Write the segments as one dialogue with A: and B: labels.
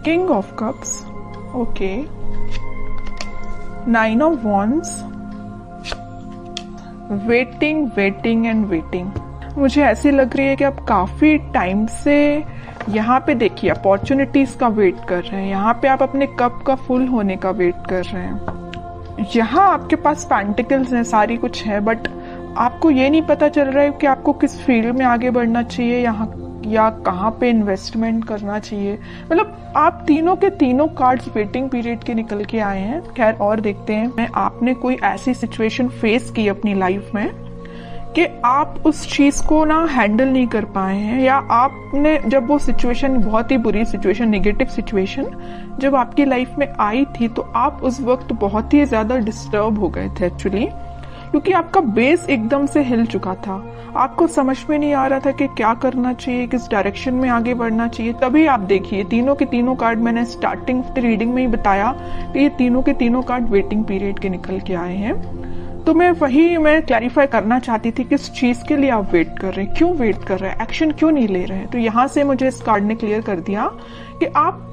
A: King of cups, okay, 9 of wands, waiting waiting and waiting. मुझे ऐसी लग रही है कि आप काफी टाइम से यहाँ पे देखिए अपॉर्चुनिटीज का वेट कर रहे हैं, यहाँ पे आप अपने कप का फुल होने का वेट कर रहे हैं। यहाँ आपके पास पेंटिकल्स हैं, सारी कुछ है, बट आपको ये नहीं पता चल रहा है कि आपको किस फील्ड में आगे बढ़ना चाहिए यहाँ या कहाँ पे इन्वेस्टमेंट करना चाहिए। मतलब आप तीनों के तीनों कार्ड्स वेटिंग पीरियड के निकल के आए हैं। खैर और देखते हैं, मैं आपने कोई ऐसी सिचुएशन फेस की अपनी लाइफ में कि आप उस चीज को ना हैंडल नहीं कर पाए हैं, या आपने जब वो सिचुएशन, बहुत ही बुरी सिचुएशन, नेगेटिव सिचुएशन जब आपकी लाइफ में आई थी, तो आप उस वक्त बहुत ही ज्यादा डिस्टर्ब हो गए थे एक्चुअली, क्योंकि आपका बेस एकदम से हिल चुका था। आपको समझ में नहीं आ रहा था कि क्या करना चाहिए, किस डायरेक्शन में आगे बढ़ना चाहिए। तभी आप देखिए तीनों के तीनों कार्ड, मैंने स्टार्टिंग रीडिंग में ही बताया कि ये तीनों के तीनों कार्ड वेटिंग पीरियड के निकल के आए हैं। तो मैं क्लैरिफाई करना चाहती थी किस चीज के लिए आप वेट कर रहे हैं, क्यों वेट कर रहे हैं, एक्शन क्यों नहीं ले रहे हैं। तो यहाँ से मुझे इस कार्ड ने क्लियर कर दिया कि आप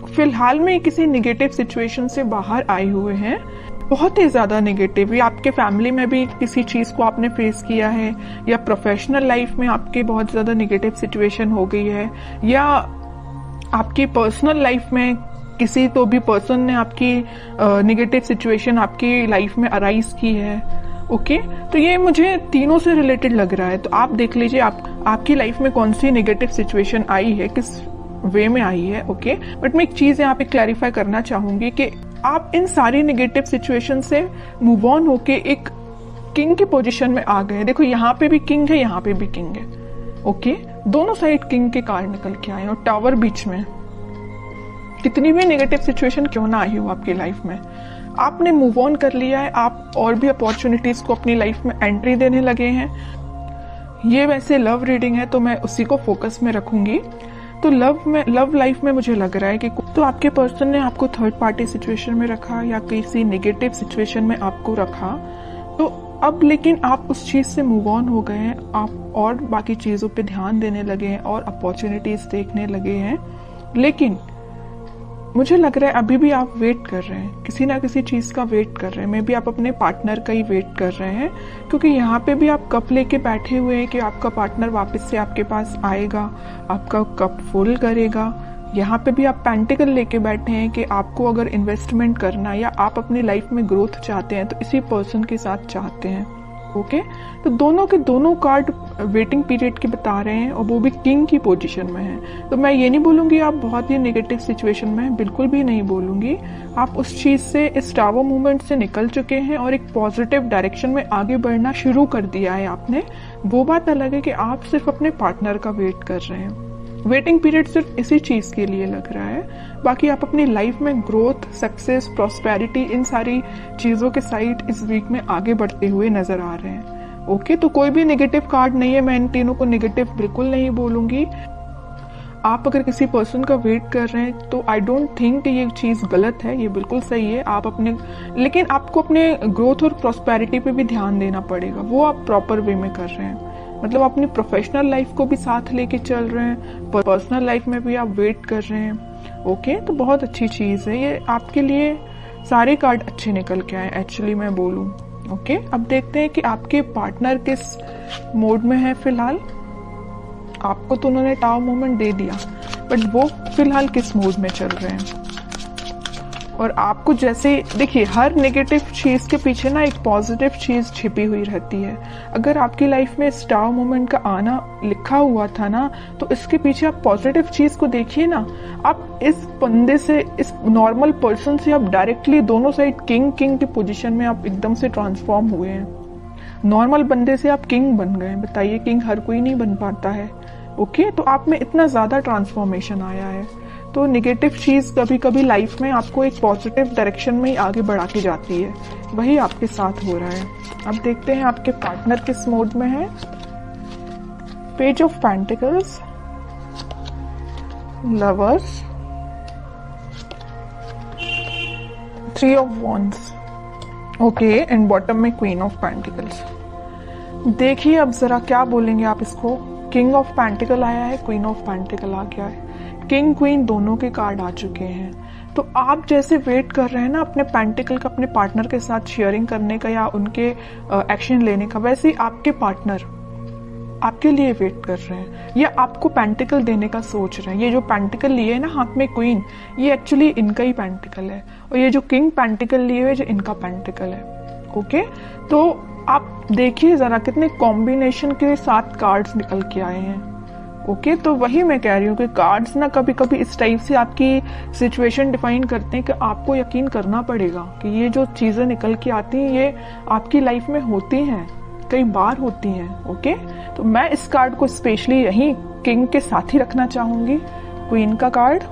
A: फिलहाल में किसी निगेटिव सिचुएशन से बाहर आए हुए हैं, बहुत ही ज्यादा नेगेटिव, या आपके फैमिली में भी किसी चीज को आपने फेस किया है, या प्रोफेशनल लाइफ में आपके बहुत ज्यादा नेगेटिव सिचुएशन हो गई है, या आपकी पर्सनल लाइफ में किसी तो भी पर्सन ने आपकी नेगेटिव सिचुएशन आपकी लाइफ में अराइज की है। ओके, तो ये मुझे तीनों से रिलेटेड लग रहा है। तो आप देख लीजिए आपकी लाइफ में कौन सी नेगेटिव सिचुएशन आई है, किस वे में आई है। ओके, बट मैं एक चीज यहाँ पे क्लैरिफाई करना चाहूंगी कि आप इन सारी नेगेटिव सिचुएशन से मूव ऑन होके एक किंग की पोजीशन में आ गए। देखो यहाँ पे भी किंग है, यहाँ पे भी किंग है। ओके, दोनों साइड किंग के कार्ड निकल के आए और टावर बीच में। कितनी भी नेगेटिव सिचुएशन क्यों ना आई हो आपकी लाइफ में, आपने मूव ऑन कर लिया है। आप और भी अपॉर्चुनिटीज को अपनी लाइफ में एंट्री देने लगे हैं। ये वैसे लव रीडिंग है तो मैं उसी को फोकस में रखूंगी। तो लव लाइफ में मुझे लग रहा है कि तो आपके पर्सन ने आपको थर्ड पार्टी सिचुएशन में रखा या किसी नेगेटिव सिचुएशन में आपको रखा, तो अब लेकिन आप उस चीज से मूव ऑन हो गए हैं, आप और बाकी चीजों पे ध्यान देने लगे हैं और अपॉर्चुनिटीज देखने लगे हैं। लेकिन मुझे लग रहा है अभी भी आप वेट कर रहे हैं, किसी ना किसी चीज का वेट कर रहे हैं। मे भी आप अपने पार्टनर का ही वेट कर रहे हैं, क्योंकि यहाँ पे भी आप कप लेके बैठे हुए हैं कि आपका पार्टनर वापस से आपके पास आएगा, आपका कप फुल करेगा। यहाँ पे भी आप पेंटिकल लेके बैठे हैं कि आपको अगर इन्वेस्टमेंट करना है या आप अपनी लाइफ में ग्रोथ चाहते हैं तो इसी पर्सन के साथ चाहते हैं। ओके, तो दोनों के दोनों कार्ड वेटिंग पीरियड के बता रहे हैं और वो भी किंग की पोजीशन में है। तो मैं ये नहीं बोलूंगी आप बहुत ही नेगेटिव सिचुएशन में हैं, बिल्कुल भी नहीं बोलूंगी। आप उस चीज से, इस टावर मूवमेंट से निकल चुके हैं और एक पॉजिटिव डायरेक्शन में आगे बढ़ना शुरू कर दिया है आपने। वो बात अलग है कि आप सिर्फ अपने पार्टनर का वेट कर रहे हैं। वेटिंग पीरियड सिर्फ इसी चीज के लिए लग रहा है। बाकी आप अपनी लाइफ में ग्रोथ, सक्सेस, प्रॉस्पेरिटी, इन सारी चीजों के साइड इस वीक में आगे बढ़ते हुए नजर आ रहे हैं। ओके, तो कोई भी नेगेटिव कार्ड नहीं है, मैं इन तीनों को नेगेटिव बिल्कुल नहीं बोलूंगी। आप अगर किसी पर्सन का वेट कर रहे हैं तो आई डोंट थिंक कि ये चीज गलत है, ये बिल्कुल सही है। आप अपने, लेकिन आपको अपने ग्रोथ और प्रॉस्पेरिटी पे भी ध्यान देना पड़ेगा, वो आप प्रॉपर वे में कर रहे हैं। मतलब अपनी प्रोफेशनल लाइफ को भी साथ लेके चल रहे हैं, पर्सनल लाइफ में भी आप वेट कर रहे हैं। ओके, तो बहुत अच्छी चीज है ये आपके लिए। सारे कार्ड अच्छे निकल के आए एक्चुअली मैं बोलूं। ओके, अब देखते हैं कि आपके पार्टनर किस मोड में है फिलहाल। आपको तो उन्होंने टावर मूवमेंट दे दिया, बट वो फिलहाल किस मोड में चल रहे हैं। और आपको जैसे देखिए, हर नेगेटिव चीज के पीछे ना एक पॉजिटिव चीज छिपी हुई रहती है। अगर आपकी लाइफ में स्टार मोमेंट का आना लिखा हुआ था ना, तो इसके पीछे आप पॉजिटिव चीज को देखिए ना। आप इस बंदे से, इस नॉर्मल पर्सन से आप डायरेक्टली दोनों साइड किंग की पोजीशन में आप एकदम से ट्रांसफॉर्म हुए हैं। नॉर्मल बंदे से आप किंग बन गए। बताइए, किंग हर कोई नहीं बन पाता है। ओके, तो आप में इतना ज्यादा ट्रांसफॉर्मेशन आया है। तो नेगेटिव चीज कभी कभी लाइफ में आपको एक पॉजिटिव डायरेक्शन में ही आगे बढ़ा के जाती है, वही आपके साथ हो रहा है। अब देखते हैं आपके पार्टनर किस मोड में है। Page of pentacles, lovers, 3 of wands, okay, and bottom में क्वीन ऑफ पेंटिकल्स। देखिए अब जरा क्या बोलेंगे आप इसको। किंग ऑफ पेंटिकल आया है, क्वीन ऑफ पेंटिकल आ गया है। किंग क्वीन दोनों के कार्ड आ चुके हैं। तो आप जैसे वेट कर रहे हैं ना अपने पेंटिकल का अपने पार्टनर के साथ शेयरिंग करने का या उनके एक्शन लेने का, वैसे ही आपके पार्टनर आपके लिए वेट कर रहे हैं या आपको पेंटिकल देने का सोच रहे हैं। ये जो पेंटिकल लिए है ना हाथ में क्वीन, ये एक्चुअली इनका ही पेंटिकल है, और ये जो किंग पेंटिकल लिए हुए जो इनका पेंटिकल है। ओके, तो आप देखिए जरा कितने कॉम्बिनेशन के साथ कार्ड्स निकल के आए हैं। ओके, तो वही मैं कह रही हूँ कि कार्ड्स ना कभी कभी इस टाइप से आपकी सिचुएशन डिफाइन करते हैं कि आपको यकीन करना पड़ेगा कि ये जो चीजें निकल के आती हैं ये आपकी लाइफ में होती हैं, कई बार होती हैं। ओके, तो मैं इस कार्ड को स्पेशली यही किंग के साथ ही रखना चाहूंगी, क्वीन का कार्ड।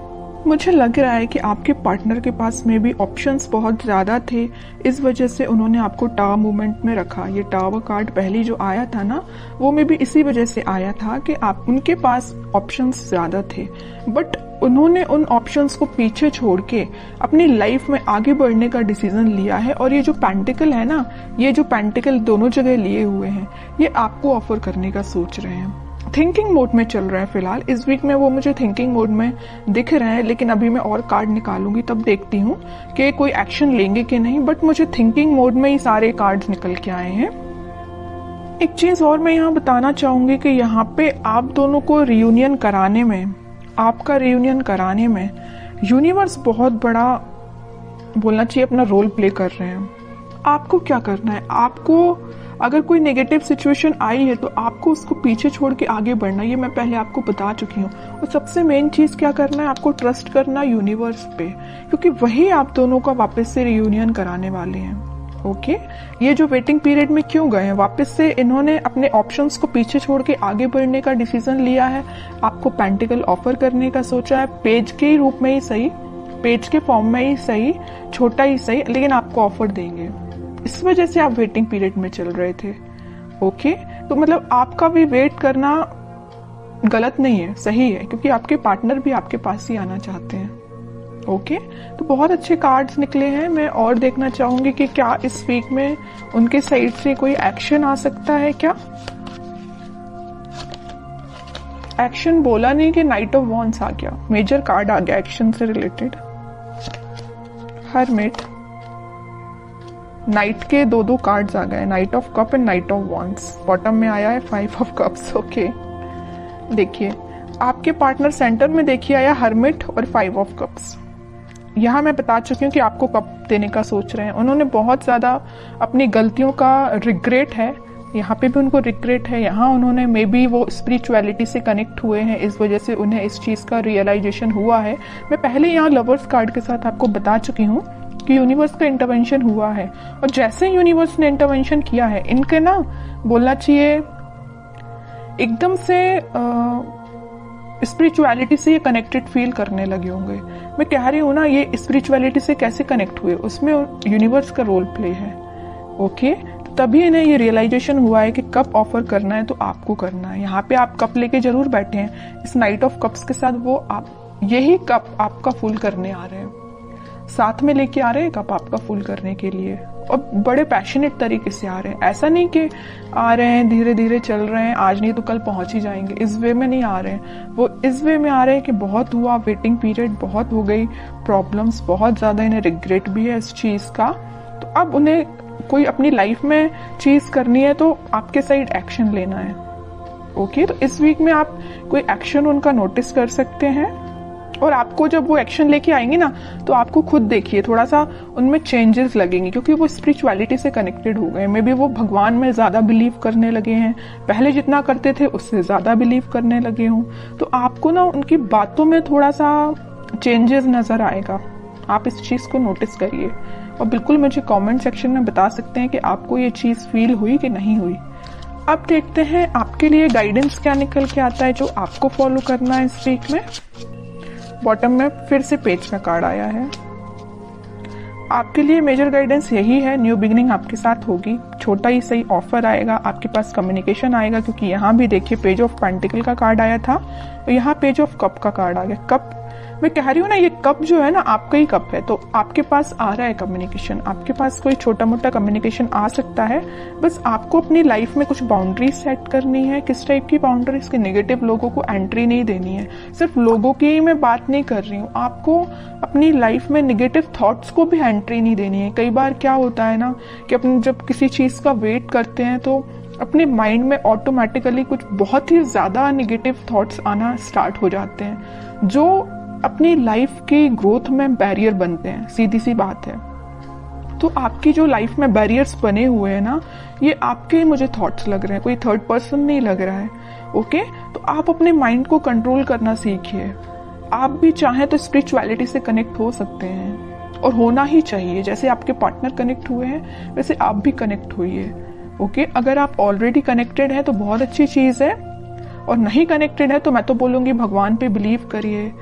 A: मुझे लग रहा है कि आपके पार्टनर के पास में भी ऑप्शंस बहुत ज्यादा थे, इस वजह से उन्होंने आपको टावर मूवमेंट में रखा। ये टावर कार्ड पहली जो आया था ना, वो में भी इसी वजह से आया था कि आप उनके पास ऑप्शंस ज्यादा थे, बट उन्होंने उन ऑप्शंस को पीछे छोड़ के अपनी लाइफ में आगे बढ़ने का डिसीजन लिया है। और ये जो पेंटिकल है ना, ये जो पेंटिकल दोनों जगह लिए हुए हैं, ये आपको ऑफर करने का सोच रहे हैं। थिंकिंग मोड में चल रहा है फिलहाल, इस वीक में वो मुझे थिंकिंग मोड में दिख रहे हैं, लेकिन अभी मैं और कार्ड निकालूंगी तब देखती हूँ कि कोई एक्शन लेंगे कि नहीं, बट मुझे थिंकिंग मोड में ही सारे कार्ड्स निकल के आए हैं। एक चीज और मैं यहाँ बताना चाहूंगी कि यहाँ पे आप दोनों को रियूनियन कराने में, आपका रियूनियन कराने में यूनिवर्स बहुत बड़ा बोलना चाहिए अपना रोल प्ले कर रहे हैं। आपको क्या करना है, आपको अगर कोई नेगेटिव सिचुएशन आई है तो आपको उसको पीछे छोड़ के आगे बढ़ना, ये मैं पहले आपको बता चुकी हूँ। और सबसे मेन चीज क्या करना है, आपको ट्रस्ट करना यूनिवर्स पे, क्योंकि वही आप दोनों का वापस से रियूनियन कराने वाले हैं। ओके, ये जो वेटिंग पीरियड में क्यों गए हैं, वापस से इन्होंने अपने ऑप्शंस को पीछे छोड़ के आगे बढ़ने का डिसीजन लिया है, आपको पेंटिकल ऑफर करने का सोचा है, पेज के रूप में ही सही, पेज के फॉर्म में ही सही, छोटा ही सही, लेकिन आपको ऑफर देंगे। इस वजह से आप वेटिंग पीरियड में चल रहे थे। ओके, तो मतलब आपका भी वेट करना गलत नहीं है, सही है, क्योंकि आपके पार्टनर भी आपके पास ही आना चाहते हैं। ओके, तो बहुत अच्छे कार्ड्स निकले हैं। मैं और देखना चाहूंगी कि क्या इस वीक में उनके साइड से कोई एक्शन आ सकता है। क्या एक्शन बोला नहीं कि नाइट ऑफ वॉन्ड्स आ गया, मेजर कार्ड आ गया एक्शन से रिलेटेड। हरमिट, नाइट के दो कार्ड्स आ गए, night of cup and night of wands. Bottom में आया है 5 ऑफ कप्स। ओके, देखिए आपके पार्टनर सेंटर में देखिए आया हरमिट और 5 ऑफ कप्स। यहाँ मैं बता चुकी हूँ कि आपको कप देने का सोच रहे हैं। उन्होंने बहुत ज्यादा अपनी गलतियों का रिग्रेट है, यहाँ पे भी उनको रिग्रेट है, यहाँ उन्होंने मे बी वो स्पिरिचुअलिटी से कनेक्ट हुए हैं, इस वजह से उन्हें इस चीज का रियलाइजेशन हुआ है। मैं पहले यहाँ लवर्स कार्ड के साथ आपको बता चुकी हूँ कि यूनिवर्स का इंटरवेंशन हुआ है, और जैसे यूनिवर्स ने इंटरवेंशन किया है, इनके ना बोलना चाहिए एकदम से स्पिरिचुअलिटी से ये कनेक्टेड फील करने लगे होंगे। मैं कह रही हूँ ना, ये स्पिरिचुअलिटी से कैसे कनेक्ट हुए, उसमें यूनिवर्स का रोल प्ले है। ओके, तो तभी इन्हें ये रियलाइजेशन हुआ है कि कप ऑफर करना है तो आपको करना है। यहाँ पे आप कप लेके जरूर बैठे हैं, इस नाइट ऑफ कप्स के साथ वो आप यही कप आपका फुल करने आ रहे हैं, साथ में लेके आ रहे हैं कप आपका फुल करने के लिए, और बड़े पैशनेट तरीके से आ रहे हैं। ऐसा नहीं कि आ रहे हैं धीरे धीरे चल रहे हैं, आज नहीं तो कल पहुंच ही जाएंगे, इस वे में नहीं आ रहे हैं। वो इस वे में आ रहे हैं कि बहुत हुआ, वेटिंग पीरियड बहुत हो गई, प्रॉब्लम्स बहुत ज्यादा, इन्हें रिग्रेट भी है इस चीज का। तो अब उन्हें कोई अपनी लाइफ में चीज करनी है तो आपके साइड एक्शन लेना है। ओके, तो इस वीक में आप कोई एक्शन उनका नोटिस कर सकते हैं, और आपको जब वो एक्शन लेके आएंगे ना, तो आपको खुद देखिए थोड़ा सा उनमें चेंजेस लगेंगे, क्योंकि वो स्पिरिचुअलिटी से कनेक्टेड हो गए। मे बी वो भगवान में ज्यादा बिलीव करने लगे हैं, पहले जितना करते थे उससे ज्यादा बिलीव करने लगे हों। तो आपको ना उनकी बातों में थोड़ा सा चेंजेस नजर आएगा, आप इस चीज को नोटिस करिए, और बिल्कुल मुझे कमेंट सेक्शन में बता सकते हैं कि आपको ये चीज फील हुई कि नहीं हुई। अब देखते हैं आपके लिए गाइडेंस क्या निकल के आता है जो आपको फॉलो करना है इस वीक में। बॉटम में फिर से पेज का कार्ड आया है। आपके लिए मेजर गाइडेंस यही है, न्यू बिगिनिंग आपके साथ होगी, छोटा ही सही ऑफर आएगा, आपके पास कम्युनिकेशन आएगा, क्योंकि यहाँ भी देखिए पेज ऑफ पेंटिकल का कार्ड आया था और यहाँ पेज ऑफ कप का कार्ड आ गया। कप मैं कह रही हूँ ना, ये कप जो है ना आपका ही कप है, तो आपके पास आ रहा है कम्युनिकेशन, आपके पास कोई छोटा मोटा कम्युनिकेशन आ सकता है। बस आपको अपनी लाइफ में कुछ बाउंड्रीज सेट करनी है। किस टाइप की बाउंड्रीज? के नेगेटिव लोगों को एंट्री नहीं देनी है। सिर्फ लोगों की ही मैं बात नहीं कर रही हूँ, आपको अपनी लाइफ में नेगेटिव थॉट्स को भी एंट्री नहीं देनी है। कई बार क्या होता है ना कि अपन जब किसी चीज का वेट करते हैं तो अपने माइंड में ऑटोमेटिकली कुछ बहुत ही ज्यादा नेगेटिव थॉट्स आना स्टार्ट हो जाते हैं, जो अपनी लाइफ की ग्रोथ में बैरियर बनते हैं। सीधी सी बात है। तो आपकी जो लाइफ में बैरियर्स बने हुए हैं ना, ये आपके मुझे थॉट्स लग रहे हैं, कोई थर्ड पर्सन नहीं लग रहा है। ओके, तो आप अपने माइंड को कंट्रोल करना सीखिए। आप भी चाहें तो स्पिरिचुअलिटी से कनेक्ट हो सकते हैं, और होना ही चाहिए। जैसे आपके पार्टनर कनेक्ट हुए हैं वैसे आप भी कनेक्ट होइए। ओके, अगर आप ऑलरेडी कनेक्टेड हैं तो बहुत अच्छी चीज है, और नहीं कनेक्टेड है तो मैं तो बोलूंगी भगवान पे बिलीव करिए,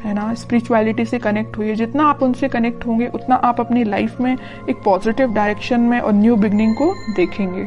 A: है ना, स्पिरिचुअलिटी से कनेक्ट हुई है। जितना आप उनसे कनेक्ट होंगे उतना आप अपनी लाइफ में एक पॉजिटिव डायरेक्शन में और न्यू बिगनिंग को देखेंगे।